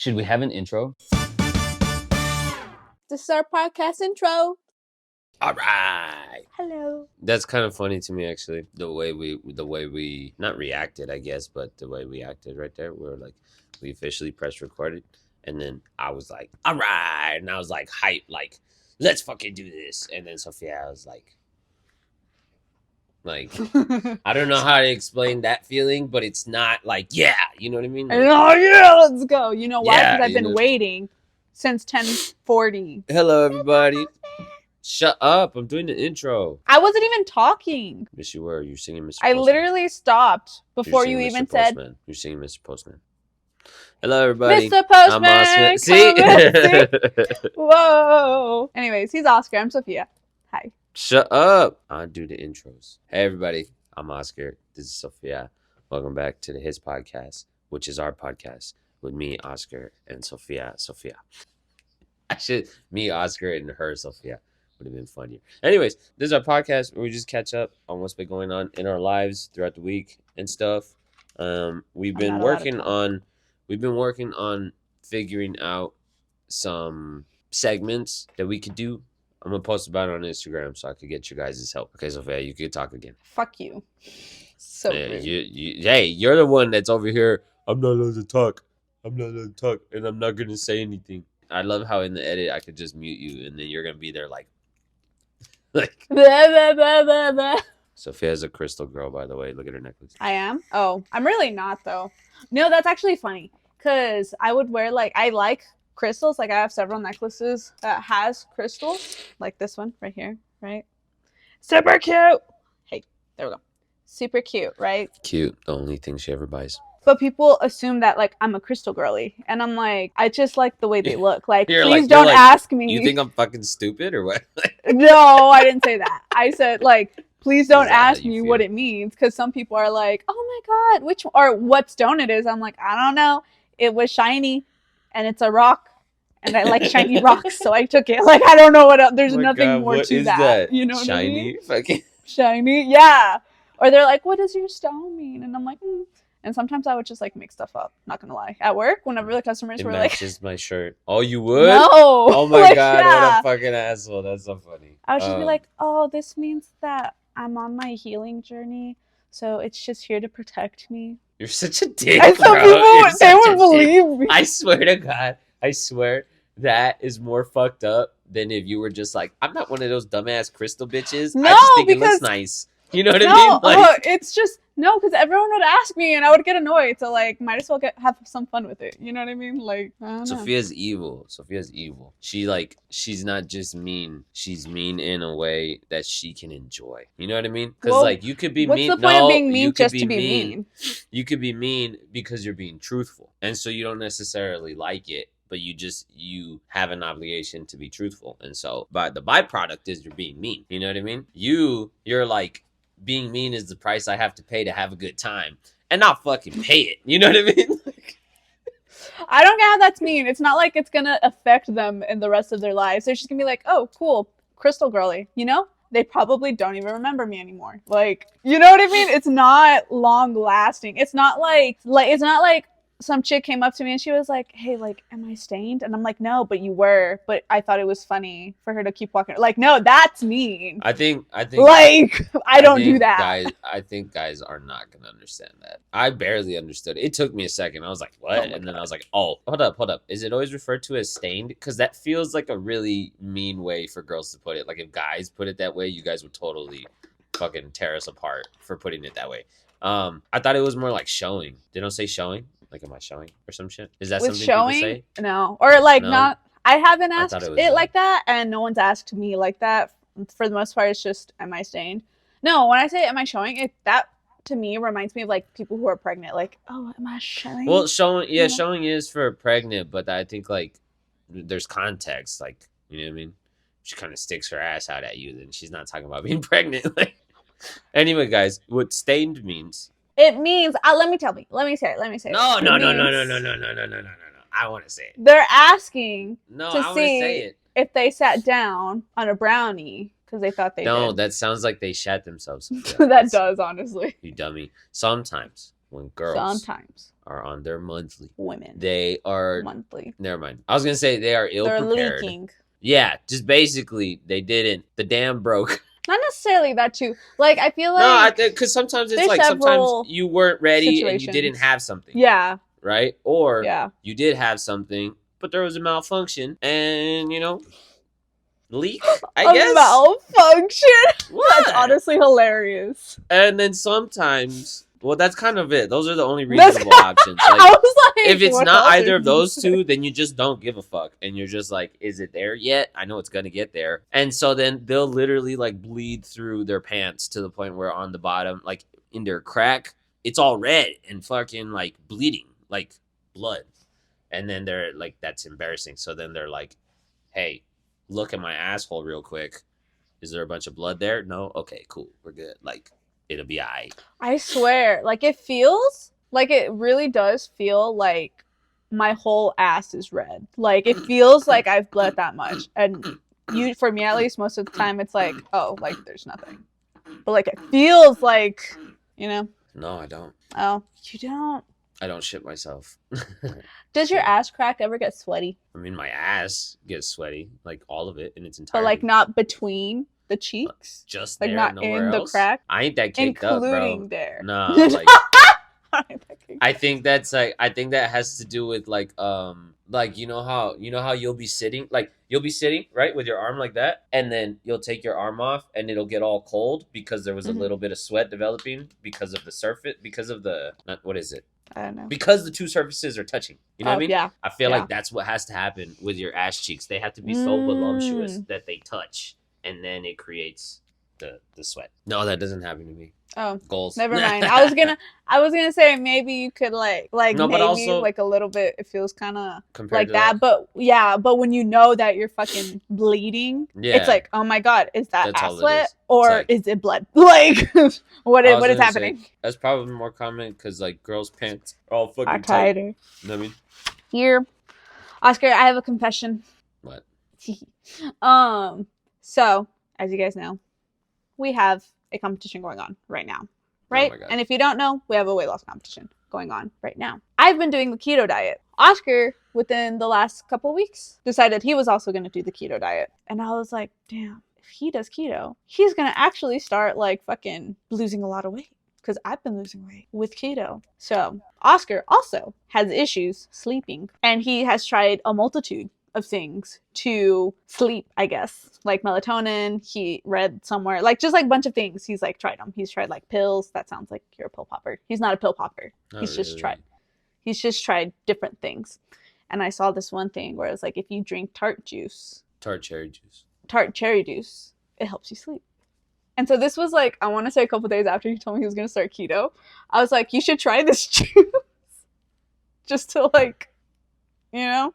Should we have an intro? This is our podcast intro. All right. Hello. That's kind of funny to me, actually. The way we not reacted, I guess, but the way we acted right there. We were like, we officially pressed recorded, and then I was like, all right, and I was like hype, like, let's fucking do this. And then Sofia was like, I don't know how to explain that feeling, but it's not like, yeah, you know what I mean? Like, oh yeah, let's go. You know why? Yeah, Because I've you been know. waiting since 10:40. hello, everybody. Shut up! I'm doing the intro. I wasn't even talking. Yes, you were. You're singing Mr. I Postman. literally stopped before you You're singing even Mr. said, Postman. You're singing Mr. Postman. Hello, everybody. Mr. I'm Postman. Oscar. See? See? Whoa. Anyways, he's Oscar. I'm Sophia. Hi. Shut up. I do the intros. Hey, everybody. I'm Oscar. This is Sofia. Welcome back to the HTS Podcast, which is our podcast with me, Oscar, and Sofia. Me, Oscar, and her, Sofia. Would have been funnier. Anyways, this is our podcast where we just catch up on what's been going on in our lives throughout the week and stuff. We've been working on figuring out some segments that we could do. I'm gonna post about it on Instagram so I could get your guys' help. Okay, Sophia, you could talk again. Fuck you. So rude. Hey, you're the one that's over here. I'm not allowed to talk, and I'm not gonna say anything. I love how in the edit I could just mute you, and then you're gonna be there like. Blah, blah, blah, blah, blah. Sophia's a crystal girl, by the way. Look at her necklace. I am? Oh, I'm really not, though. No, that's actually funny. Because I would wear, I like crystals. Like, I have several necklaces that has crystals. Like this one right here, right? Super cute! Hey, there we go. Super cute, right? Cute. The only thing she ever buys. But people assume that, I'm a crystal girly. And I'm like, I just like the way they look. You're please don't ask me. You think I'm fucking stupid or what? No, I didn't say that. I said, please don't Is that how ask you me feel? what it means. Because some people are like, oh my God, what stone it is. I'm like, I don't know. It was shiny and it's a rock. And I like shiny rocks. So I took it. I don't know what else. There's nothing more to that. You know what I mean? Shiny? Fucking. Shiny? Yeah. Or they're like, what does your stone mean? And I'm like, And sometimes I would just make stuff up. Not gonna lie. At work, whenever the customers It were matches my shirt. Oh, you would? no. Oh my God, yeah. what a fucking asshole. That's so funny. I would just be like, oh, this means that I'm on my healing journey. So it's just here to protect me. You're such a dick, And some bro. people, they would believe me. I swear to God, that is more fucked up than if you were just like, I'm not one of those dumbass crystal bitches. No, I just think because- it looks nice. You know what I mean? It's just, no, because everyone would ask me and I would get annoyed. So, might as well have some fun with it. You know what I mean? I don't know. Sophia's evil. She's not just mean. She's mean in a way that she can enjoy. You know what I mean? Because, you could be what's mean. What's the point of being mean you could just be to be mean? You could be mean because you're being truthful. And so you don't necessarily like it. But you have an obligation to be truthful. And so the byproduct is you're being mean. You know what I mean? You're like, being mean is the price I have to pay to have a good time. And not fucking pay it. You know what I mean? I don't get how that's mean. It's not like it's going to affect them in the rest of their lives. They're just going to be like, oh, cool, crystal girly. You know? They probably don't even remember me anymore. You know what I mean? It's not long lasting. It's not it's not like some chick came up to me and she was like, hey, am I stained? And I'm like, no, but you were. But I thought it was funny for her to keep walking. No, that's mean. I think I don't do that. I think guys are not going to understand that. I barely understood it. It took me a second. I was like, what? And then I was like, oh, hold up. Is it always referred to as stained? Because that feels like a really mean way for girls to put it. If guys put it that way, you guys would totally fucking tear us apart for putting it that way. I thought it was more like showing. They don't say showing? Am I showing or some shit? Is that with something showing? People say? No. Or No? not. I haven't asked it like that. And no one's asked me like that. For the most part, it's just, am I stained? No, when I say, am I showing? That to me reminds me of people who are pregnant. Oh, am I showing? Well, showing, showing is for pregnant, but I think there's context. You know what I mean? She kind of sticks her ass out at you, then she's not talking about being pregnant. Anyway, guys, what stained means. It means, let me say it. No. I want to say it. They're asking I want to say it. If they sat down on a brownie because they thought they did. No, that sounds like they shat themselves. That does, honestly. You dummy. Sometimes when girls are on their monthly. Women. They are monthly. Never mind. I was gonna say they are ill prepared. They're leaking. Yeah, just basically they didn't. The dam broke. Not necessarily that too. Like I feel like no, I think because sometimes it's like sometimes you weren't ready situations. and you didn't have something. Yeah. Right? Or you did have something, but there was a malfunction, and leak. I guess malfunction. What? That's honestly hilarious. And then sometimes. Well, that's kind of it. Those are the only reasonable options. Like, I was like, if it's not either of those two, then you just don't give a fuck. And you're just like, is it there yet? I know it's going to get there. And so then they'll literally like bleed through their pants to the point where on the bottom, like in their crack, it's all red and fucking like bleeding, like blood. And then they're like, that's embarrassing. So then they're like, hey, look at my asshole real quick. Is there a bunch of blood there? No? Okay, cool. We're good. Like, it'll be alright. I swear, like it feels like it really does feel like my whole ass is red. Like it feels like I've bled that much. And for me at least, most of the time it's like, oh, like there's nothing. But like it feels like, No, I don't. Oh, you don't? I don't shit myself. Does your ass crack ever get sweaty? I mean, my ass gets sweaty, like all of it in its entirety. But like not between the cheeks, just like there, not in else? The crack. I ain't that caked up, bro. Including there. No, like I think that's like that has to do with like you know how you'll be sitting right with your arm like that, and then you'll take your arm off and it'll get all cold because there was a little bit of sweat developing because of the surface, because of the what is it? I don't know. Because the two surfaces are touching. You know what I mean? Yeah. I feel like that's what has to happen with your ass cheeks. They have to be so voluptuous that they touch. And then it creates the sweat. No, that doesn't happen to me. Oh, goals. Never mind. I was gonna say maybe you could like no, maybe also, like a little bit. It feels kind of like that, but yeah. But when you know that you're fucking bleeding, it's like, oh my god, is that ass sweat or like, is it blood? Like, what is happening? Say, that's probably more common because like girls' pants are all fucking tight. You know what I mean? Here, Oscar, I have a confession. What? So, as you guys know, we have a competition going on right now, right? Oh, and if you don't know, we have a weight loss competition going on right now. I've been doing the keto diet. Oscar, within the last couple weeks, decided he was also going to do the keto diet. And I was like, damn, if he does keto, he's going to actually start like fucking losing a lot of weight. Because I've been losing weight with keto. So, Oscar also has issues sleeping. And he has tried a multitude of things to sleep, I guess, like melatonin. He read somewhere, like just like a bunch of things. He's like tried them. He's tried like pills. That sounds like you're a pill popper. He's not a pill popper. He's just tried different things. And I saw this one thing where it was like, if you drink tart cherry juice, it helps you sleep. And so this was like, I want to say a couple days after he told me he was going to start keto. I was like, you should try this juice just to like, I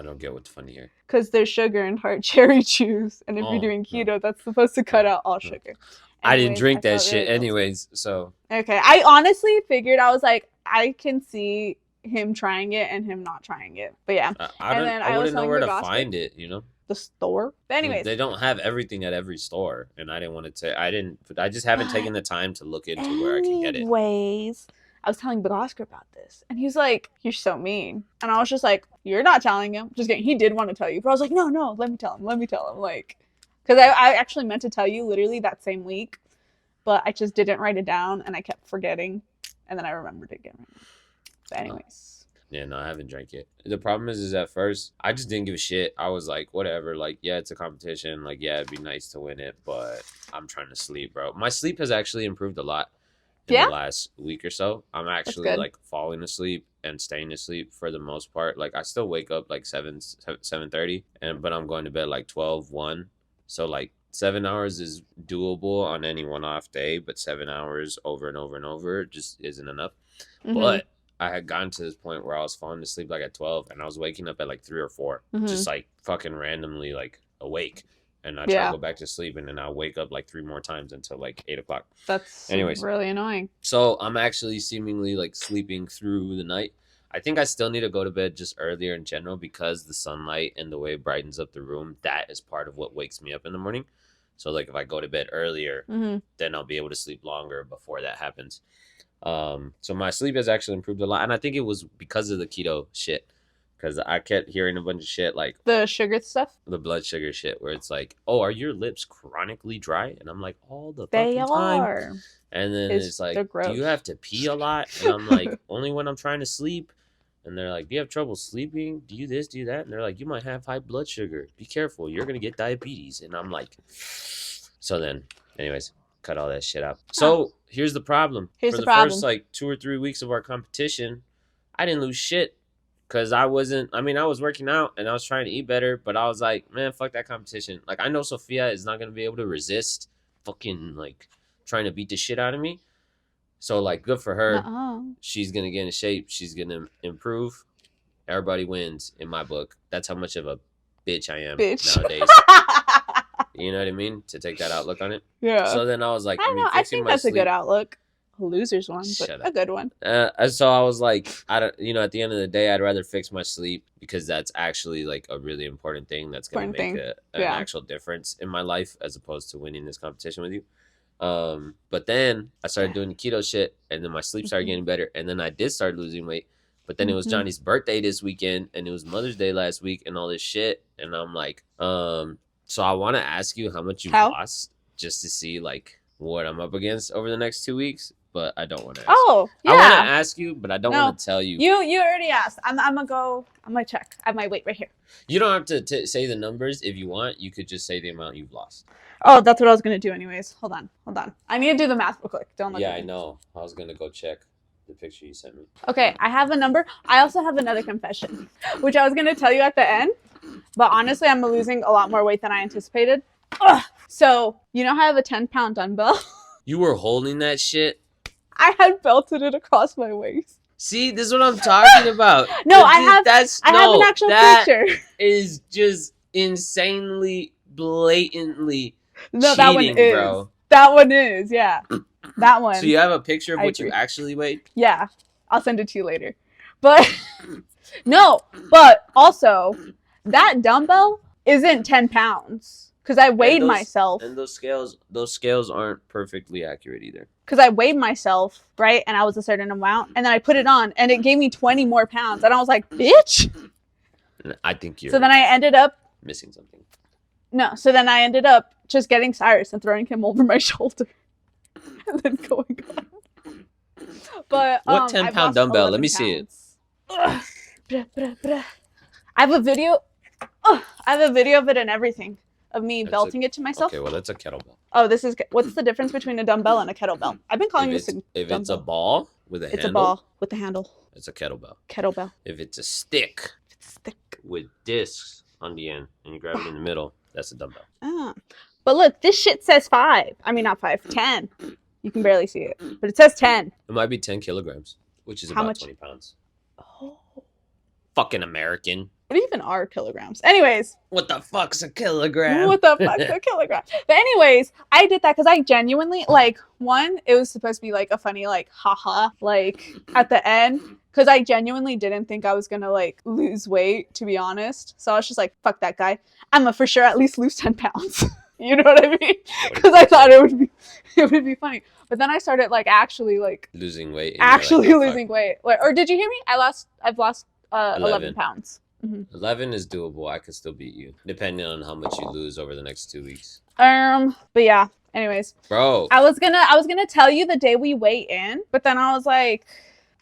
don't get what's funny here. Because there's sugar in tart cherry juice, and if you're doing keto, that's supposed to cut out all sugar. Anyways, I didn't drink that shit anyways, so. Okay, I honestly figured, I was like, I can see him trying it and him not trying it. But yeah. I wouldn't know where to find it, The store? But anyways. They don't have everything at every store, and I didn't want to I just haven't taken the time to look into where I can get it. Anyways. I was telling Big Oscar about this, and he was like, you're so mean. And I was just like, you're not telling him. Just kidding. He did want to tell you, but I was like, no, let me tell him. Like, because I actually meant to tell you literally that same week, but I just didn't write it down, and I kept forgetting, and then I remembered it again. But anyways. Yeah, no, I haven't drank it. The problem is at first, I just didn't give a shit. I was like, whatever. Like, yeah, it's a competition. Like, yeah, it'd be nice to win it, but I'm trying to sleep, bro. My sleep has actually improved a lot. In the last week or so, I'm actually like falling asleep and staying asleep for the most part. Like I still wake up like 7:30, but I'm going to bed like 12:1. So like 7 hours is doable on any one off day, but 7 hours over and over and over just isn't enough. Mm-hmm. But I had gotten to this point where I was falling asleep like at 12, and I was waking up at like 3 or 4, just like fucking randomly like awake. And I try to go back to sleep, and then I'll wake up like 3 more times until like 8 o'clock. That's really annoying. So I'm actually seemingly like sleeping through the night. I think I still need to go to bed just earlier in general because the sunlight and the way it brightens up the room, that is part of what wakes me up in the morning. So like if I go to bed earlier, then I'll be able to sleep longer before that happens. So my sleep has actually improved a lot, and I think it was because of the keto shit. Because I kept hearing a bunch of shit like The sugar stuff. the blood sugar shit, where it's like, "Oh, are your lips chronically dry?" And I'm like, "All the They fucking time." are. And then it's like, They're "Do gross. you have to pee a lot?" And I'm like, "Only when I'm trying to sleep." And they're like, "Do you have trouble sleeping? Do you this, do you that?" And they're like, "You might have high blood sugar. Be careful. You're gonna get diabetes." And I'm like, so then, anyways, cut all that shit out. So here's the problem. Here's For the the problem. first like 2 or 3 weeks of our competition, I didn't lose shit. Cause I wasn't. I mean, I was working out and I was trying to eat better, but I was like, man, fuck that competition. Like, I know Sofia is not gonna be able to resist fucking like trying to beat the shit out of me. So like, good for her. Uh-uh. She's gonna get in shape. She's gonna improve. Everybody wins in my book. That's how much of a bitch I am Bitch. nowadays. You know what I mean? To take that outlook on it. Yeah. So then I was like, I don't know. I fixing think my that's a sleep. good outlook. A loser's one, but Shut a up. good one. And so I was like, I don't, at the end of the day, I'd rather fix my sleep because that's actually like a really important thing that's going to make an Yeah. actual difference in my life as opposed to winning this competition with you. But then I started doing the keto shit and then my sleep started getting better and then I did start losing weight. But then it was Johnny's birthday this weekend and it was Mother's Day last week and all this shit. And I'm like, so I want to ask you how much you've lost just to see like what I'm up against over the next 2 weeks. But I don't want to ask. Oh, yeah. I want to ask you, but I don't want to tell you. You already asked. I'm gonna check. I have my weight right here. You don't have to say the numbers if you want. You could just say the amount you've lost. Oh, that's what I was gonna do anyways. Hold on. I need to do the math real quick. Don't look at me. I know. I was gonna go check the picture you sent me. Okay, I have a number. I also have another confession, which I was gonna tell you at the end. But honestly, I'm losing a lot more weight than I anticipated. Ugh. So you know how I have a 10-pound dumbbell? You were holding that shit? I had belted it across my waist. See, this is what I'm talking about. No, I have an actual picture. Is just insanely, blatantly no, cheating, that one is. Bro. That one is, yeah. That one. So you have a picture of what agree. you actually weighed? Yeah, I'll send it to you later. But no, but also that dumbbell isn't 10 pounds because I weighed myself. And those scales aren't perfectly accurate either. Because I weighed myself, right? And I was a certain amount. And then I put it on and it gave me 20 more pounds. And I was like, bitch. I think you're So then I ended up missing something. No. So then I ended up just getting Cyrus and throwing him over my shoulder. And then going on. But what 10-pound dumbbell? Let me see it. I have a video. I have a video of it and everything. Of me belting it to myself. Okay, well, that's a kettlebell. Oh, what's the difference between a dumbbell and a kettlebell? I've been calling this a dumbbell. If it's a ball with a handle. It's a ball with a handle. It's a kettlebell. Kettlebell. If it's a stick. With discs on the end and you grab it in the middle, that's a dumbbell. But look, this shit says 5. I mean, not 5, 10. You can barely see it, but it says 10. It might be 10 kilograms, which is about 20 pounds. Oh. Fucking American. What even are kilograms? Anyways. What the fuck's a kilogram? What the fuck's a kilogram? But anyways, I did that because I genuinely, like, one, it was supposed to be, like, a funny, like, haha, like, at the end. Because I genuinely didn't think I was going to, like, lose weight, to be honest. So I was just like, fuck that guy. I'm going to for sure at least lose 10 pounds. You know what I mean? Because I thought it would be funny. But then I started, like, actually, like... losing weight. Actually losing weight. Like, or did you hear me? I've lost 11 pounds. Mm-hmm. 11 is doable. I could still beat you, depending on how much you lose over the next 2 weeks. But yeah. Anyways, bro, I was gonna tell you the day we weigh in, but then I was like,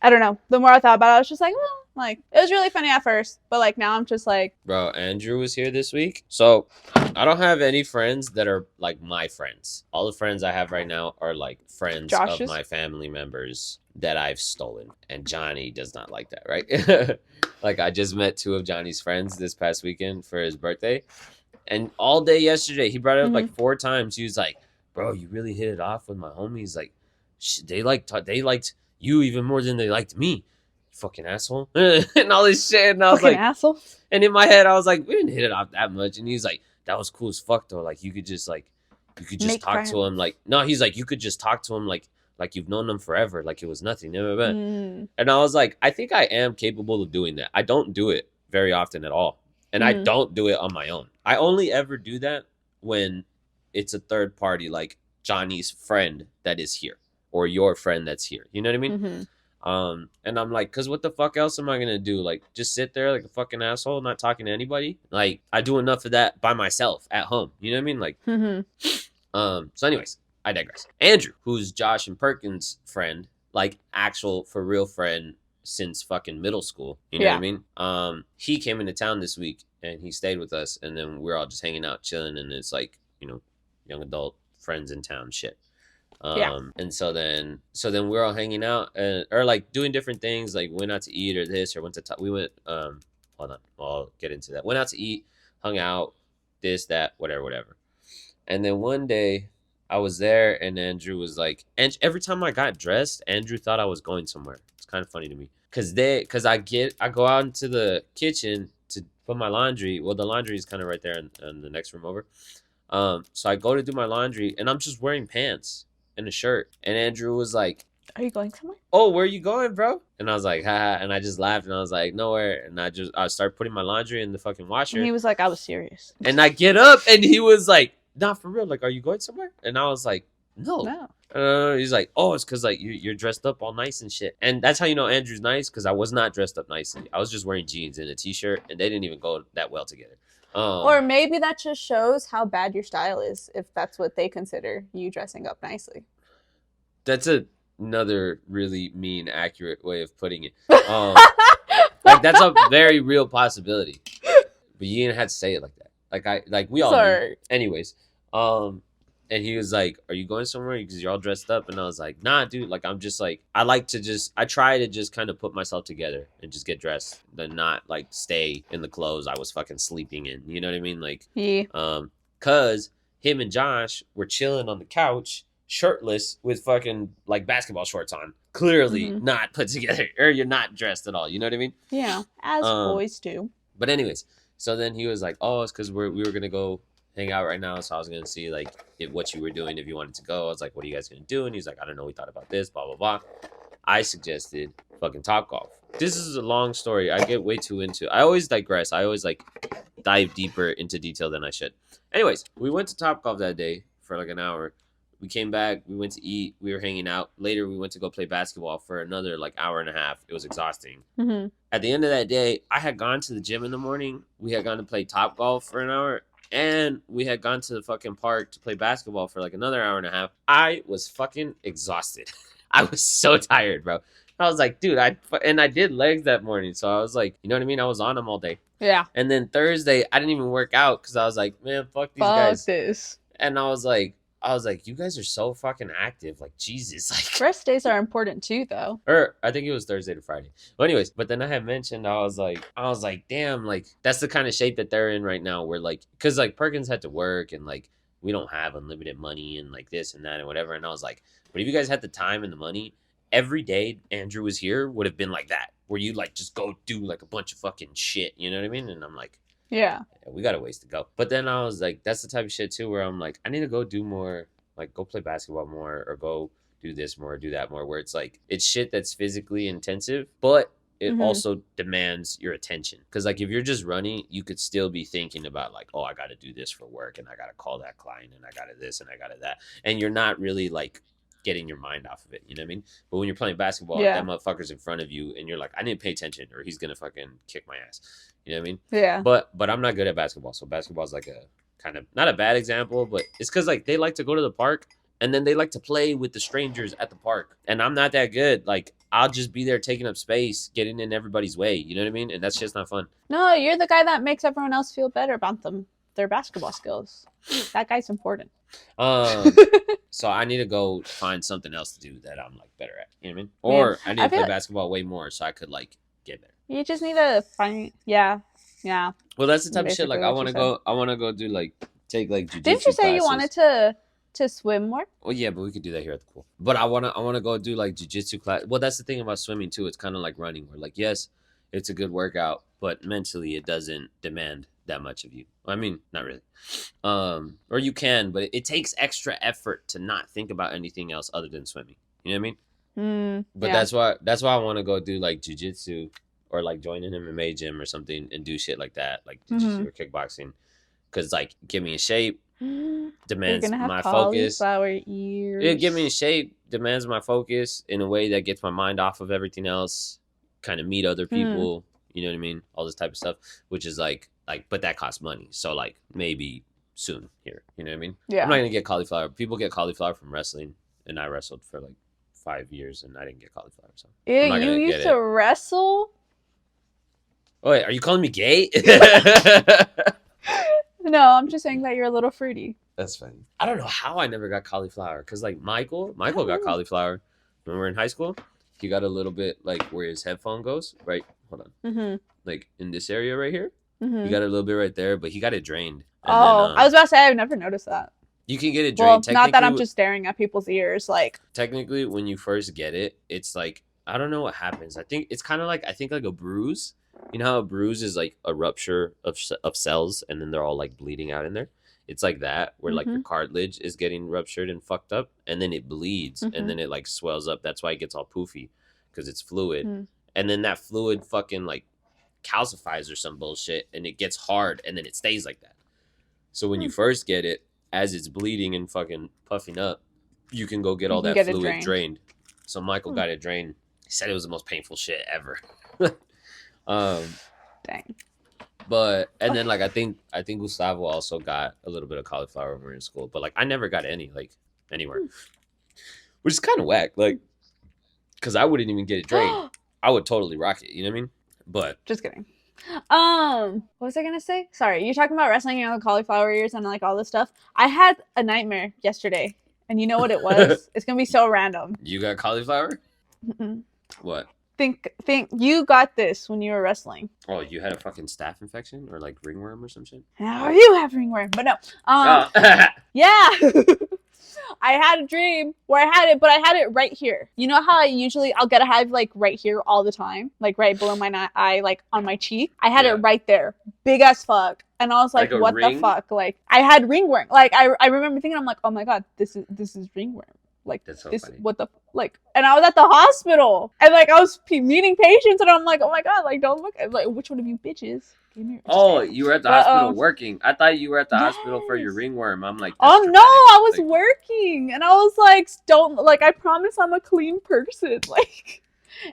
I don't know. The more I thought about it, I was just like, well, like it was really funny at first, but like now I'm just like, bro. Andrew was here this week, so I don't have any friends that are like my friends. All the friends I have right now are like friends of my family members that I've stolen, and Johnny does not like that, right? Like I just met 2 of Johnny's friends this past weekend for his birthday, and all day yesterday he brought it up like 4 times. He was like, "Bro, you really hit it off with my homies. Like, they liked you even more than they liked me, you fucking asshole," and all this shit. And I was fucking like, asshole. And in my head, I was like, we didn't hit it off that much. And he's like, that was cool as fuck though. Like you could just talk to him. Like, no, he's like, you could just talk to him like you've known them forever, like it was nothing. And I was like, I think I am capable of doing that. I don't do it very often at all. And I don't do it on my own. I only ever do that when it's a third party, like Johnny's friend that is here. or your friend that's here. You know what I mean? Mm-hmm. And I'm like, cause what the fuck else am I gonna do? Like, just sit there like a fucking asshole, not talking to anybody? Like, I do enough of that by myself at home. You know what I mean? Like, so anyways, I digress. Andrew, who's Josh and Perkins' friend, like actual for real friend since fucking middle school. You know what I mean? He came into town this week and he stayed with us, and then we're all just hanging out, chilling, and it's like, you know, young adult friends in town shit. And so then we're all hanging out or like doing different things, like went out to eat or this or went to we went hold on, I'll get into that. Went out to eat, hung out, this, that, whatever. And then one day I was there and Andrew was like, and every time I got dressed, Andrew thought I was going somewhere. It's kind of funny to me because I go out into the kitchen to put my laundry. Well, the laundry is kind of right there in the next room over. So I go to do my laundry and I'm just wearing pants and a shirt, and Andrew was like, "Are you going somewhere? Oh, where are you going, bro?" And I was like, haha, and I just laughed and I was like, nowhere. And I started putting my laundry in the fucking washer. And he was like, I was serious. And I get up and he was like, "Not for real, like, are you going somewhere?" And I was like, no. He's like, "Oh, it's because like you're dressed up all nice and shit." And that's how you know Andrew's nice, because I was not dressed up nicely. I was just wearing jeans and a t-shirt, and they didn't even go that well together. Or maybe that just shows how bad your style is, if that's what they consider you dressing up nicely. That's another really mean, accurate way of putting it. Like, that's a very real possibility. But you didn't have to say it like that. We all knew. Anyways, and he was like, "Are you going somewhere? Because you're all dressed up." And I was like, "Nah, dude. Like, I'm just like, I try to just kind of put myself together and just get dressed, then not like stay in the clothes I was fucking sleeping in. You know what I mean? Like, cause him and Josh were chilling on the couch, shirtless with fucking like basketball shorts on, clearly not put together, or you're not dressed at all. You know what I mean? Yeah, as boys do. But anyways, so then he was like, "Oh, it's because we were gonna go hang out right now, so I was gonna see like what you were doing if you wanted to go." I was like, "What are you guys gonna do?" And he's like, "I don't know. We thought about this, blah blah blah." I suggested fucking Topgolf. This is a long story. I get way too into. I always digress. I always like dive deeper into detail than I should. Anyways, we went to Topgolf that day for like an hour. We came back. We went to eat. We were hanging out. Later, we went to go play basketball for another like hour and a half. It was exhausting. At the end of that day, I had gone to the gym in the morning. We had gone to play Topgolf for an hour. And we had gone to the fucking park to play basketball for like another hour and a half. I was fucking exhausted. I was so tired, bro. I was like, dude, I did legs that morning. So I was like, you know what I mean? I was on them all day. Yeah. And then Thursday, I didn't even work out because I was like, man, fuck these guys. Fuck this. And I was like, you guys are so fucking active. Like, Jesus. Like, rest days are important too, though. Or I think it was Thursday to Friday. But anyways, but then I had mentioned, I was like, damn, like, that's the kind of shape that they're in right now. Where like, because like Perkins had to work and like, we don't have unlimited money and like this and that and whatever. And I was like, but if you guys had the time and the money, every day Andrew was here would have been like that, where you like just go do like a bunch of fucking shit. You know what I mean? And I'm like, yeah, we got a ways to go. But then I was like, that's the type of shit too, where I'm like, I need to go do more, like go play basketball more, or go do this more, do that more, where it's like, it's shit that's physically intensive, but it also demands your attention. Because like, if you're just running, you could still be thinking about like, oh, I got to do this for work, and I got to call that client, and I got to this, and I got to that. And you're not really like getting your mind off of it. You know what I mean? But when you're playing basketball, that motherfucker's in front of you, and you're like, I need to pay attention, or he's going to fucking kick my ass. You know what I mean? Yeah. But I'm not good at basketball. So basketball's like a kind of, not a bad example, but it's because like they like to go to the park, and then they like to play with the strangers at the park. And I'm not that good. Like, I'll just be there taking up space, getting in everybody's way. You know what I mean? And that's just not fun. No, you're the guy that makes everyone else feel better about their basketball skills. That guy's important. So I need to go find something else to do that I'm like better at. You know what I mean? Or I need to play basketball way more so I could like get there. You just need to find, yeah. Well, that's the type of shit. Like, I want to go do like, take like jiu-jitsu Didn't you say classes. You wanted to swim more? Well, yeah, but we could do that here at the pool. But I wanna go do like jiu-jitsu class. Well, that's the thing about swimming too. It's kind of like running, where like, yes, it's a good workout, but mentally it doesn't demand that much of you. I mean, not really. Or you can, but it takes extra effort to not think about anything else other than swimming. You know what I mean? But that's why I want to go do like jiu-jitsu, or like join an MMA gym or something and do shit like that, like jiu-jitsu or kickboxing, because like get me in shape. Demands my focus. Cauliflower ears. It get me in shape. demands my focus in a way that gets my mind off of everything else, kind of meet other people, you know what I mean? All this type of stuff, which is like, but that costs money. So like maybe soon here, you know what I mean? Yeah. I'm not going to get cauliflower. People get cauliflower from wrestling, and I wrestled for like 5 years and I didn't get cauliflower. So I'm not You gonna used get to it. wrestle? Oh, wait, are you calling me gay? No, I'm just saying that you're a little fruity. That's funny. I don't know how I never got cauliflower. Because, like, Michael got cauliflower when we were in high school. He got a little bit, like, where his headphone goes. Right? Hold on. Mm-hmm. Like, in this area right here. Mm-hmm. He got a little bit right there, but he got it drained. And I was about to say, I've never noticed that. You can get it drained. Well, not that I'm just staring at people's ears. Like, technically, when you first get it, it's like, I don't know what happens. I think it's kind of like, like a bruise. You know how a bruise is like a rupture of cells and then they're all like bleeding out in there? It's like that, where like your cartilage is getting ruptured and fucked up, and then it bleeds, and then it like swells up. That's why it gets all poofy, because it's fluid. And then that fluid fucking like calcifies or some bullshit, and it gets hard, and then it stays like that. So when you first get it, as it's bleeding and fucking puffing up, you can go get all that fluid drained. So Michael got it drained. He said it was the most painful shit ever. Dang. But and then like I think Gustavo also got a little bit of cauliflower over in school, but like I never got any like anywhere, which is kind of whack. Like, because I wouldn't even get it drained. I would totally rock it. You know what I mean? But just kidding. What was I gonna say? Sorry, you're talking about wrestling and the cauliflower ears and like all this stuff. I had a nightmare yesterday, and you know what it was? It's gonna be so random. You got cauliflower? What? Think you got this when you were wrestling. Oh, you had a fucking staph infection or like ringworm or some shit? Now you have ringworm, but no. Yeah. I had a dream where I had it, but I had it right here. You know how I'll get a hive like right here all the time, like right below my eye, like on my cheek. I had it right there, big as fuck, and I was like what ring? The fuck? Like I had ringworm. Like I remember thinking, I'm like, oh my god, this is ringworm. Like that's so this, funny. what the like? And I was at the hospital, and like I was meeting patients, and I'm like, oh my god, like don't look at like which one of you bitches? Oh, you were at the hospital working. I thought you were at the hospital for your ringworm. I'm like, oh no, I was working, and I was like, don't like. I promise I'm a clean person, like.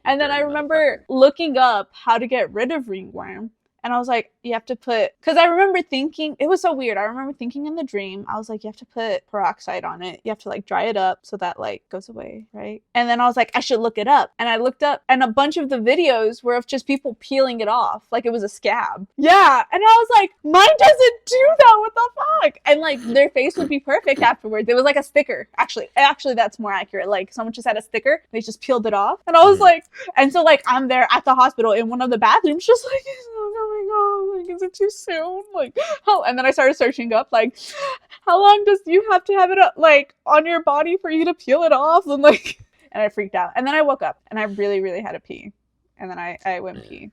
And then I remember looking up how to get rid of ringworm. And I was like, you have to put, because I remember thinking, it was so weird. I remember thinking in the dream, I was like, you have to put peroxide on it. You have to like dry it up so that like goes away, right? And then I was like, I should look it up. And I looked up, and a bunch of the videos were of just people peeling it off. Like it was a scab. Yeah. And I was like, mine doesn't do that. What the fuck? And like their face would be perfect afterwards. It was like a sticker. Actually, that's more accurate. Like someone just had a sticker. They just peeled it off. And I was like, and so like I'm there at the hospital in one of the bathrooms, just like, oh my god, like, is it too soon? Like, how? And then I started searching up, like, how long does you have to have it like on your body for you to peel it off? And like, and I freaked out. And then I woke up, and I really, really had to pee. And then I went pee,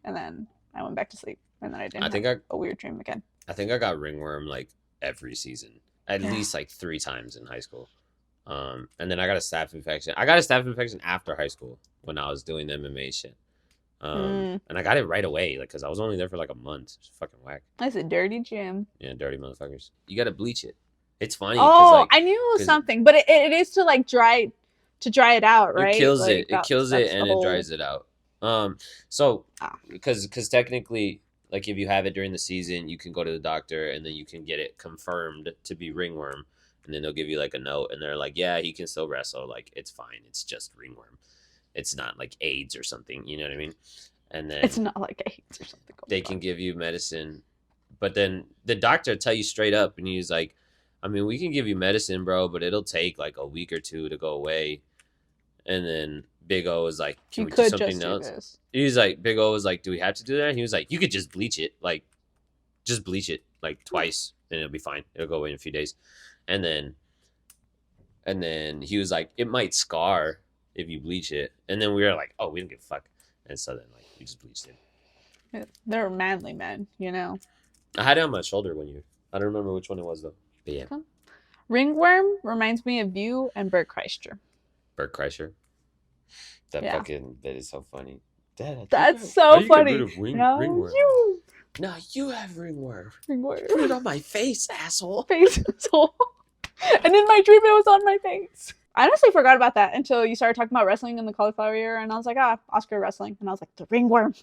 and then I went back to sleep, and then I didn't. Have a weird dream again. I think I got ringworm like every season, at least like 3 times in high school. And then I got a staph infection. I got a staph infection after high school when I was doing the MMA shit. And I got it right away, like, because I was only there for like a month. It's fucking whack. That's a dirty gym. Yeah, dirty motherfuckers. You gotta bleach it. It's funny. Oh, like, I knew it was something, but it is to like dry it out, right? It kills like, it. It kills it and it dries it out. So because technically, like, if you have it during the season, you can go to the doctor and then you can get it confirmed to be ringworm, and then they'll give you like a note, and they're like, yeah, he can still wrestle. Like, it's fine. It's just ringworm. It's not like AIDS or something, you know what I mean? And then it's not like AIDS or something. They can give you medicine, but then the doctor tell you straight up, and he's like, I mean, we can give you medicine, bro, but it'll take like a week or 2 to go away. And then Big O was like, can we do something else? He's like, Big O was like, do we have to do that? He was like, you could just bleach it, like, just bleach it like twice, and it'll be fine. It'll go away in a few days. And then he was like, it might scar if you bleach it. And then we were like, oh, we don't give a fuck. And so then like we just bleached it. They're manly men, you know. I had it on my shoulder one year. I don't remember which one it was though. But yeah. Ringworm reminds me of you and Bert Kreischer. Bert Kreischer? That is so funny. Dad, that's so funny. Ringworm. You. No, you have ringworm. Ringworm. Put it on my face, asshole. Face, asshole. And in my dream, it was on my face. I honestly forgot about that until you started talking about wrestling in the cauliflower ear, and I was like, Oscar wrestling. And I was like, the ringworm.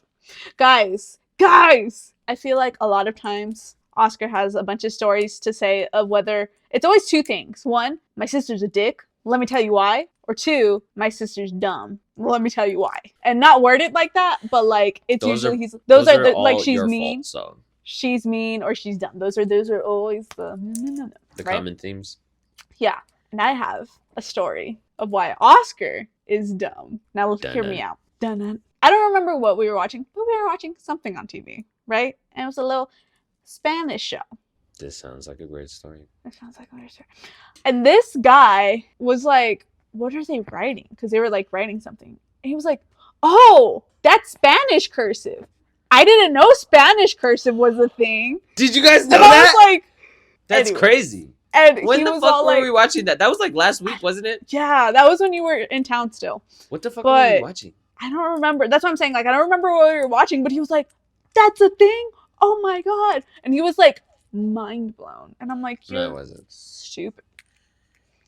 Guys, I feel like a lot of times Oscar has a bunch of stories to say of whether it's always two things. One, my sister's a dick. Let me tell you why. Or two, my sister's dumb. Well, let me tell you why. And not worded like that, but like it's usually those are like she's mean. Fault, so. She's mean or she's dumb. Those are always the right? Common themes. Yeah. And I have a story of why Oscar is dumb. Now hear me out. Dun-dun. I don't remember what we were watching, but we were watching something on TV, right? And it was a little Spanish show. This sounds like a great story. And this guy was like, what are they writing? Because they were like writing something. And he was like, oh, that's Spanish cursive. I didn't know Spanish cursive was a thing. Did you guys know and that? I was like, that's crazy. And when the fuck were we watching that? That was like last week, wasn't it? Yeah, that was when you were in town still. What the fuck were we watching? I don't remember. That's what I'm saying. Like, I don't remember what we were watching, but he was like, that's a thing? Oh my God. And he was like, mind blown. And I'm like, you're stupid.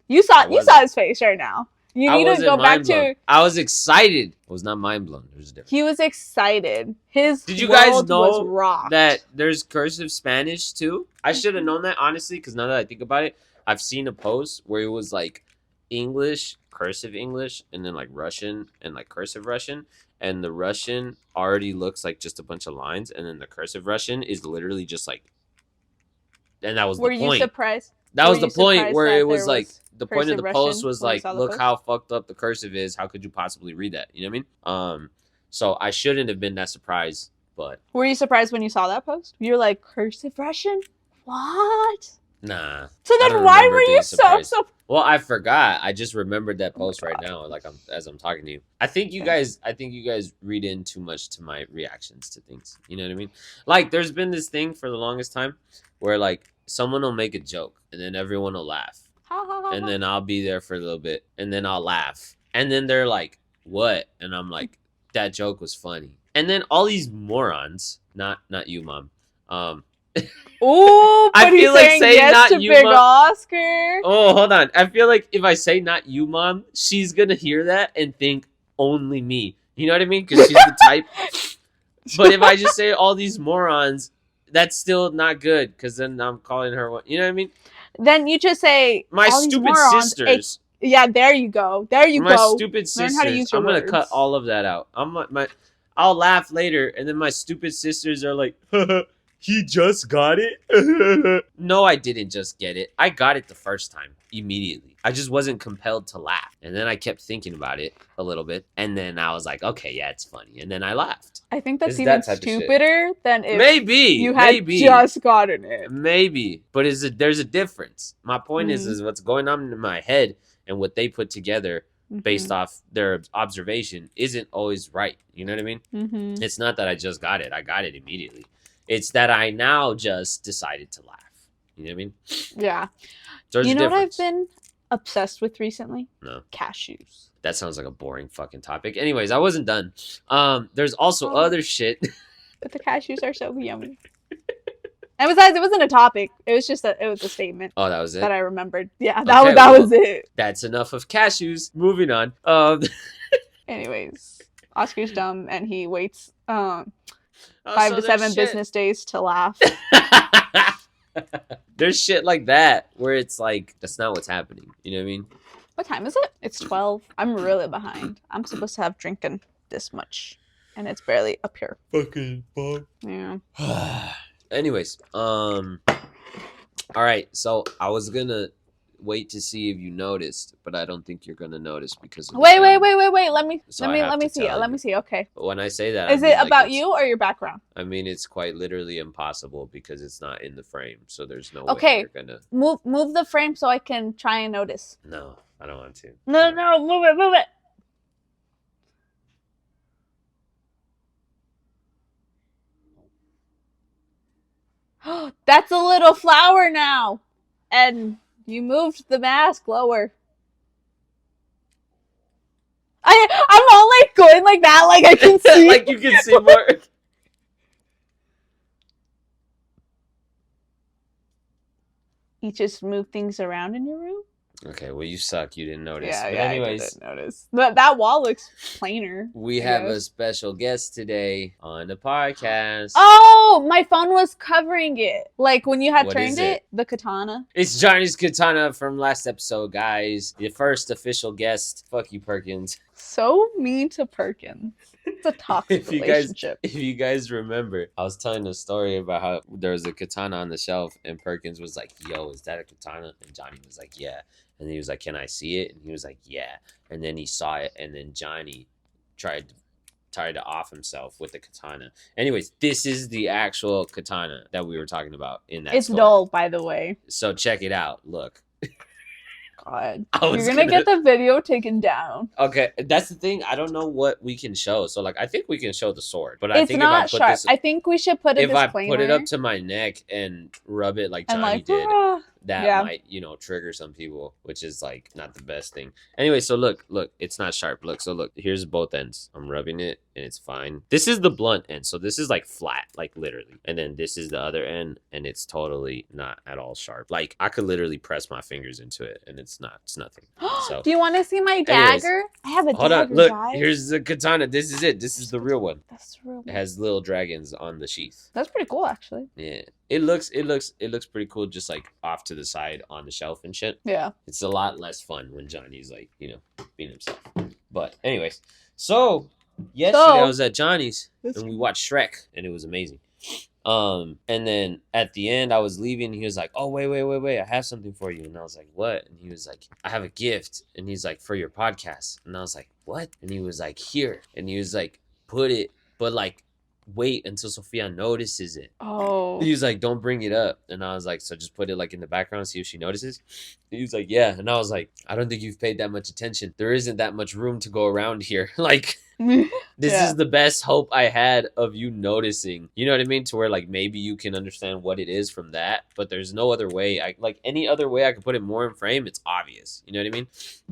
You saw his face right now. You need to go back to. I was excited. I was not mind blown. There's a difference. He was excited. Did you guys know that there's cursive Spanish too? I should have known that, honestly, because now that I think about it, I've seen a post where it was like English, cursive English, and then like Russian and like cursive Russian. And the Russian already looks like just a bunch of lines, and then the cursive Russian is literally just like. And that was the point. Were you surprised? That was the point where it was like. The point of the post was like, look how fucked up the cursive is. How could you possibly read that? You know what I mean? So I shouldn't have been that surprised, but. Were you surprised when you saw that post? You were like, cursive Russian? What? Nah. So then why were you so? Well, I forgot. I just remembered that post right now, like as I'm talking to you. I think you guys read in too much to my reactions to things. You know what I mean? Like, there's been this thing for the longest time where like someone will make a joke and then everyone will laugh. And then I'll be there for a little bit, and then I'll laugh. And then they're like, what? And I'm like, that joke was funny. And then all these morons, not you, Mom. Ooh, but I feel like saying yes not to you, Big Mom. Oscar. Oh, hold on. I feel like if I say not you, Mom, she's going to hear that and think only me. You know what I mean? Because she's the type. But if I just say all these morons, that's still not good, because then I'm calling her what? You know what I mean? Then you just say my stupid sisters. Yeah, there you go. My stupid sisters. Learn how to use your words. I'm gonna cut all of that out. I'll laugh later, and then my stupid sisters are like, he just got it. No, I didn't just get it. I got it the first time immediately. I just wasn't compelled to laugh, and then I kept thinking about it a little bit, and then I was like, okay, yeah, it's funny, and then I laughed. I think that's even stupider than if you had just gotten it. Maybe, but there's a difference. My point is what's going on in my head and what they put together based off their observation isn't always right. You know what I mean? Mm-hmm. It's not that I just got it. I got it immediately. It's that I now just decided to laugh. You know what I mean? Yeah. There's you know what I've been obsessed with recently? No. Cashews. That sounds like a boring fucking topic. Anyways, I wasn't done. There's also other shit. But the cashews are so yummy. And besides, it wasn't a topic. It was just it was a statement. Oh, that was it? That I remembered. Yeah, that was it. That's enough of cashews. Moving on. Anyways, Oscar's dumb and he waits 5 to 7 business days to laugh. There's shit like that where it's like, that's not what's happening. You know what I mean? What time is it? It's 12. I'm really behind. I'm supposed to have drinking this much. And it's barely up here. Fucking fuck. Yeah. Anyways, all right. So I was gonna wait to see if you noticed, but I don't think you're gonna notice because. Wait. Let me see. Let me see. Okay. But when I say that, is it about you or your background? I mean, it's quite literally impossible because it's not in the frame, so there's no way you're gonna move the frame so I can try and notice. No, I don't want to. No, move it. That's a little flower now. And you moved the mask lower. I'm all like going like that, like I can see. Like you can see more. You just move things around in your room? Okay, well, you suck. You didn't notice. Yeah, But yeah, anyways, I didn't notice. That wall looks plainer. we I have a guess. special guest today on the podcast. Oh, my phone was covering it. Like when you had What is turned it? the katana. It's Johnny's Katana from last episode, guys. The first official guest. Fuck you, Perkins. So mean to Perkins. It's a toxic If you relationship. guys remember, I was telling a story about how there was a katana on the shelf, and Perkins was like, "Yo, is that a katana?" And Johnny was like, "Yeah." And he was like, "Can I see it?" And he was like, "Yeah." And then he saw it, and then Johnny tried to off himself with the katana. Anyways, this is the actual katana that we were talking about in that. It's story. dull, by the way. So check it out. Look. God, I was you're gonna get the video taken down. Okay, that's the thing. I don't know what we can show. So, like, I think we can show the sword, but I It's think not if I put sharp. this, I think we should put a if I disclaimer. put it up to my neck and rub it like and Johnny like, did, "Ah." that Yeah. might, trigger some people, which is like not the best thing. Anyway, so look, it's not sharp. Look, here's both ends. I'm rubbing it and it's fine. This is the blunt end, so this is like flat, like literally. And then this is the other end, and it's totally not at all sharp. Like I could literally press my fingers into it, and it's nothing. So Do you want to see my Anyways, dagger? I have a hold dagger, on, look, guys. here's the katana. This is it. This is the real one. That's real. It has little dragons on the sheath. That's pretty cool, actually. Yeah. It looks pretty cool just like off to the side on the shelf and shit. Yeah. It's a lot less fun when Johnny's like, being himself. But anyways, so yesterday I was at Johnny's and we watched Shrek and it was amazing. And then at the end I was leaving, he was like, "Oh, wait, I have something for you." And I was like, "What?" And he was like, "I have a gift." And he's like, "For your podcast." And I was like, "What?" And he was like, "Here." And he was like, "Put it, but like wait until Sofia notices it." Oh. He was like, "Don't bring it up." And I was like, "So just put it like in the background, see if she notices." He was like, "Yeah." And I was like, "I don't think you've paid that much attention. There isn't that much room to go around here." Like, this Yeah. is the best hope I had of you noticing. You know what I mean? To where like maybe you can understand what it is from that, but there's no other way. Any other way I could put it more in frame, it's obvious. You know what I mean?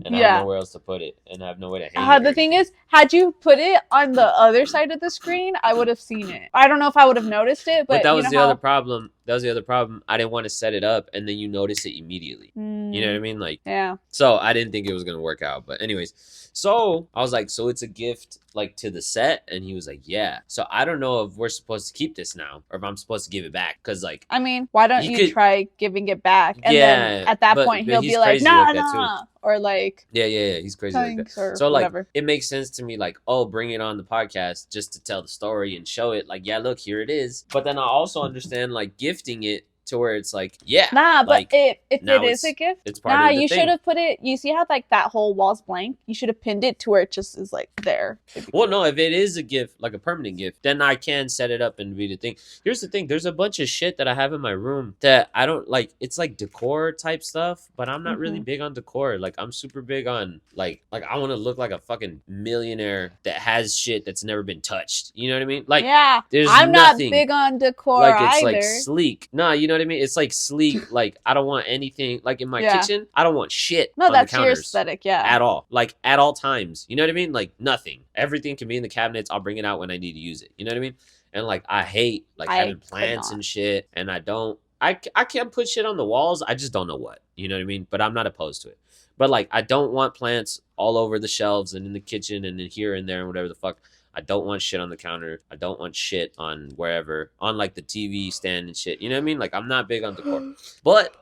And I Yeah. have nowhere else to put it, and I have no way to hang it. The thing is, had you put it on the other side of the screen, I would have seen it. I don't know if I would have noticed it, but that you was know the how... other problem. That was the other problem. I didn't want to set it up and then you notice it immediately. You know what I mean? Like, Yeah. so I didn't think it was going to work out. But anyways, so I was like, "So it's a gift like to the set?" And he was like, "Yeah." So I don't know if we're supposed to keep this now or if I'm supposed to give it back. Because like, I mean, why don't You you could- try giving it back? And then Yeah, at that but point, he'll he's be like, crazy "No, like that, no." Or like, yeah, he's crazy like that. thanks, or So like, whatever. it makes sense to me. Like, oh, bring it on the podcast just to tell the story and show it. Like, yeah, look, here it is. But then I also understand like gifting it to where it's like, yeah, Nah, but like, if now it is a gift, it's part nah, of the you thing. should have put it. You see how like that whole wall's blank? You should have pinned it to where it just is like there. Well, no, if it is a gift, like a permanent gift, then I can set it up and be the thing. Here's the thing. There's a bunch of shit that I have in my room that I don't like. It's like decor type stuff, but I'm not really big on decor. Like, I'm super big on like I want to look like a fucking millionaire that has shit that's never been touched. You know what I mean? Like, yeah, there's I'm nothing. not big on decor Like, it's either. like sleek. No, you know what I mean? It's like sleek. Like, I don't want anything like in my Yeah. kitchen. I don't want shit No, on that's the your counters aesthetic, yeah. at all. Like, at all times. You know what I mean? Like, nothing. Everything can be in the cabinets. I'll bring it out when I need to use it. You know what I mean? And like, I hate like having plants and shit. And I can't put shit on the walls. I just don't know what. You know what I mean? But I'm not opposed to it. But like, I don't want plants all over the shelves and in the kitchen and in here and there and whatever the fuck. I don't want shit on the counter. I don't want shit on wherever, on like the TV stand and shit. You know what I mean? Like, I'm not big on decor. But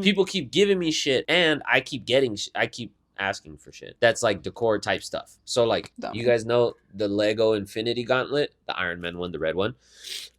people keep giving me shit and I keep asking for shit that's like decor type stuff. So like, you guys know the Lego Infinity Gauntlet, the Iron Man one, the red one.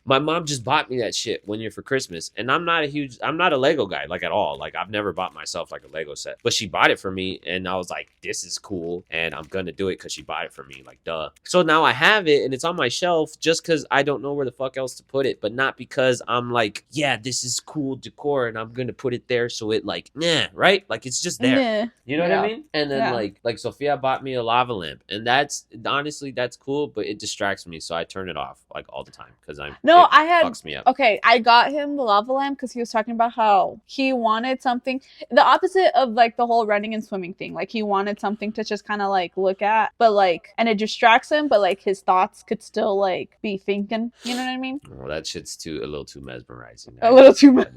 My mom just bought me that shit one year for Christmas, and I'm not a Lego guy, like, at all. Like, I've never bought myself like a Lego set, but she bought it for me, and I was like, this is cool, and I'm gonna do it because she bought it for me, like, duh. So now I have it, and it's on my shelf just because I don't know where the fuck else to put it, but not because I'm like, yeah, this is cool decor, and I'm gonna put it there so it like, nah, right? Like, it's just there. You know what I mean? And then like Sofia bought me a lava lamp, and that's honestly, that's cool, but it distracts me, so I turn it off like all the time because I'm... No, No, I had. Fucks me up. Okay, I got him the lava lamp because he was talking about how he wanted something, the opposite of like the whole running and swimming thing. Like he wanted something to just kind of like look at, but like, and it distracts him, but like his thoughts could still like be thinking. You know what I mean? Well, that shit's a little too mesmerizing. A little too much.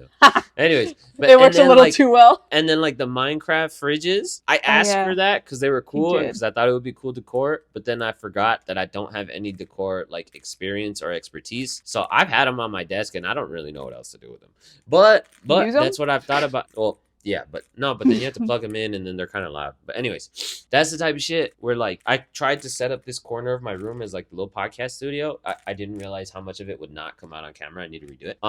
Anyways, It works a little like, too well. And then like the Minecraft fridges, I asked for that because they were cool, because I thought it would be cool decor. But then I forgot that I don't have any decor like experience or expertise. So I've had them on my desk, and I don't really know what else to do with them. But that's what I've thought about. Well, yeah, but then you have to plug them in, and then they're kind of loud. But anyways, that's the type of shit where like I tried to set up this corner of my room as like a little podcast studio. I didn't realize how much of it would not come out on camera. I need to redo it.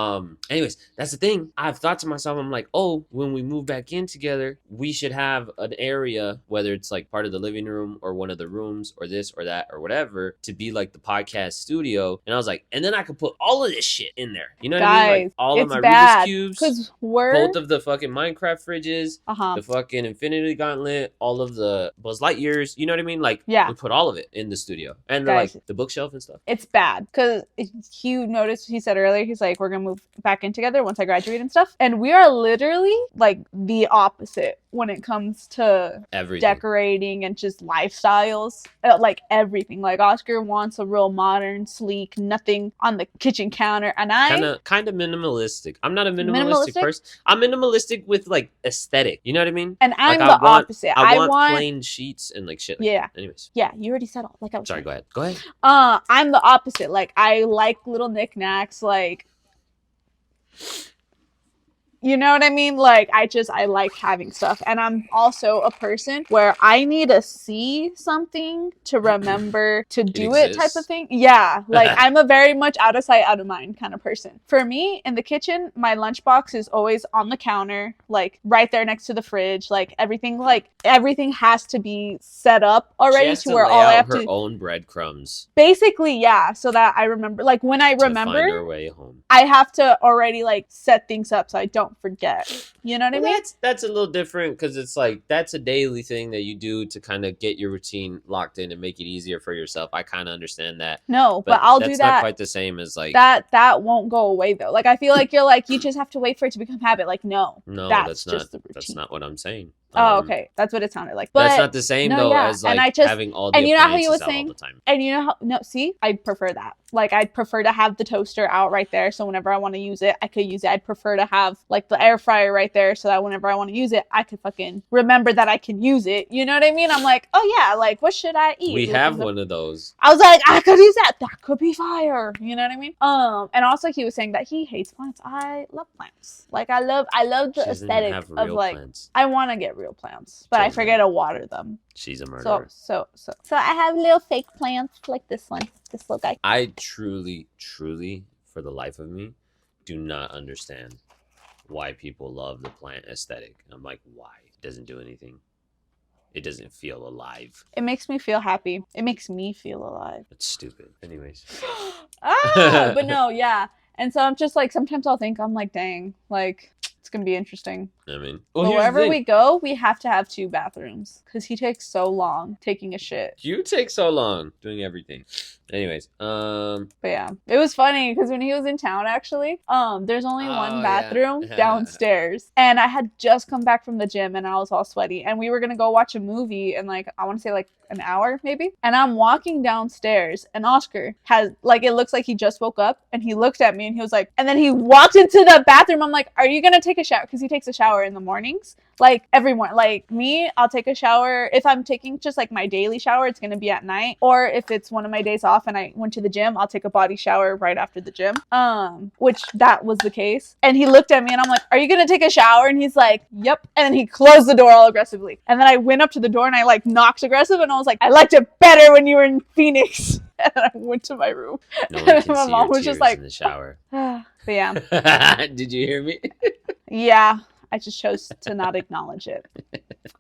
Anyways, that's the thing. I've thought to myself, I'm like, oh, when we move back in together, we should have an area, whether it's like part of the living room or one of the rooms or this or that or whatever, to be like the podcast studio. And I was like, and then I could put all of this shit in there. You know what I mean? Like all of my Rubik's cubes, both of the fucking Minecraft fridges, the fucking Infinity Gauntlet, all of the Buzz Lightyears, you know what I mean? Like, we put all of it in the studio, and like the bookshelf and stuff. It's bad because he noticed. He said earlier, he's like, we're gonna move back in together once I graduate and stuff, and we are literally like the opposite when it comes to everything. Decorating and just lifestyles, like everything. Like Oscar wants a real modern, sleek, nothing on the kitchen counter, and I kind of minimalistic. I'm not a minimalistic person. I'm minimalistic with like aesthetic, you know what I mean? And I'm the opposite. I want plain sheets and like shit. Like that. Anyways, you already said all. Like I was sorry. Saying. Go ahead. I'm the opposite. Like I like little knickknacks. Like, you know what I mean? Like I like having stuff, and I'm also a person where I need to see something to remember to do it type of thing. Yeah, like I'm a very much out of sight, out of mind kind of person. For me, in the kitchen, my lunchbox is always on the counter, like right there next to the fridge. Like everything has to be set up already to where all I have her own breadcrumbs. Basically, yeah, so that I remember. Like when I remember, find her way home. I have to already like set things up so I don't forget. You know what I mean? That's a little different because it's like that's a daily thing that you do to kind of get your routine locked in and make it easier for yourself. I kind of understand that. No, but I'll do that. That's not quite the same as like that won't go away though. Like I feel like you're like you just have to wait for it to become habit. Like no, that's just the routine. That's not what I'm saying. Oh, okay. That's what it sounded like. But that's not the same though as like having all the appliances out all the time. And you know how see, I'd prefer that. Like I'd prefer to have the toaster out right there so whenever I want to use it, I could use it. I'd prefer to have like the air fryer right there so that whenever I want to use it, I could fucking remember that I can use it. You know what I mean? I'm like, oh yeah, like what should I eat? We have one of those. I was like, I could use that. That could be fire. You know what I mean? And also he was saying that he hates plants. I love plants. Like I love the aesthetic of like plants. I want to get real plants, but I forget to water them. She's a murderer. So I have little fake plants like this one, this little guy. I truly, for the life of me, do not understand why people love the plant aesthetic. I'm like, why? It doesn't do anything. It doesn't feel alive. It makes me feel happy. It makes me feel alive. It's stupid. Anyways. But no, yeah. And so I'm just like, sometimes I'll think, I'm like, dang, like, it's going to be interesting. I mean, wherever we go, we have to have 2 bathrooms because he takes so long taking a shit. You take so long doing everything. Anyways, but yeah, it was funny because when he was in town, actually, there's only one bathroom downstairs, and I had just come back from the gym and I was all sweaty, and we were gonna go watch a movie in like I want to say like an hour maybe, and I'm walking downstairs and Oscar has like it looks like he just woke up and he looked at me and he was like, and then he walked into the bathroom. I'm like, are you gonna take a shower? Because he takes a shower in the mornings. Like everyone, like me, I'll take a shower. If I'm taking just like my daily shower, it's going to be at night. Or if it's one of my days off and I went to the gym, I'll take a body shower right after the gym. Which that was the case. And he looked at me and I'm like, are you going to take a shower? And he's like, yep. And then he closed the door all aggressively. And then I went up to the door and I like knocked aggressive and I was like, I liked it better when you were in Phoenix. And I went to my room. No one can my see mom was just like in the shower. But yeah. Did you hear me? Yeah. I just chose to not acknowledge it.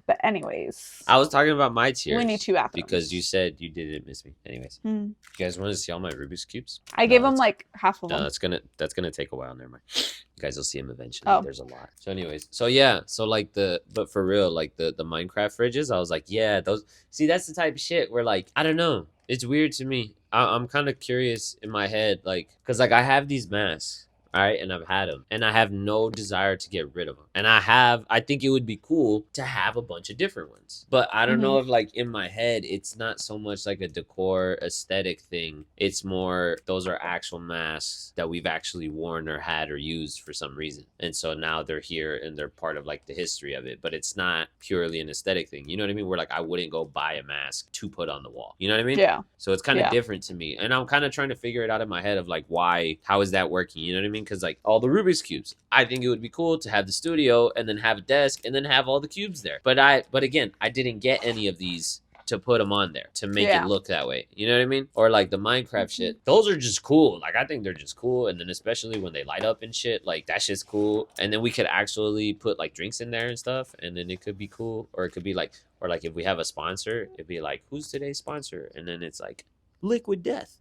But anyways. I was talking about my tears. We need 2 bathrooms. Because you said you didn't miss me. Anyways. You guys want to see all my Rubik's Cubes? I gave him like half of them. No, that's gonna take a while. Never mind. You guys will see them eventually. Oh. There's a lot. So anyways. So yeah. So like but for real, like the Minecraft fridges, I was like, yeah, those. See, that's the type of shit where like, I don't know. It's weird to me. I'm kind of curious in my head, like, because like I have these masks, all right, and I've had them, and I have no desire to get rid of them. And I think it would be cool to have a bunch of different ones. But I don't know if like in my head, it's not so much like a decor aesthetic thing. It's more those are actual masks that we've actually worn or had or used for some reason. And so now they're here and they're part of like the history of it. But it's not purely an aesthetic thing. You know what I mean? Where like I wouldn't go buy a mask to put on the wall. You know what I mean? Yeah. So it's kind of Yeah. different to me. And I'm kind of trying to figure it out in my head of like how is that working? You know what I mean? Because like all the Rubik's cubes, I think it would be cool to have the studio and then have a desk and then have all the cubes there. But again, I didn't get any of these to put them on there to make it look that way. You know what I mean? Or like the Minecraft shit. Those are just cool. Like I think they're just cool. And then especially when they light up and shit, like that shit's cool. And then we could actually put like drinks in there and stuff. And then it could be cool. Or it could be like, or like if we have a sponsor, it'd be like, who's today's sponsor? And then it's like Liquid Death.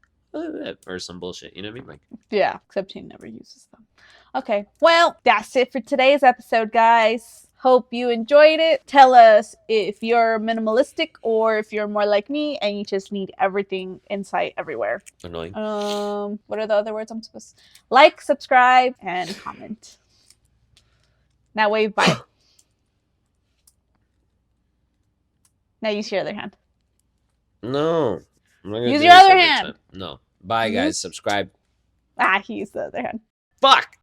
Or some bullshit, you know what I mean? Like, yeah, except he never uses them. Okay, well, that's it for today's episode, guys. Hope you enjoyed it. Tell us if you're minimalistic or if you're more like me and you just need everything in sight everywhere. Annoying. What are the other words I'm supposed to... Like, subscribe, and comment. Now wave bye. Now use your other hand. No. Use your other hand. No. Bye, guys. Subscribe. He used the other hand. Fuck.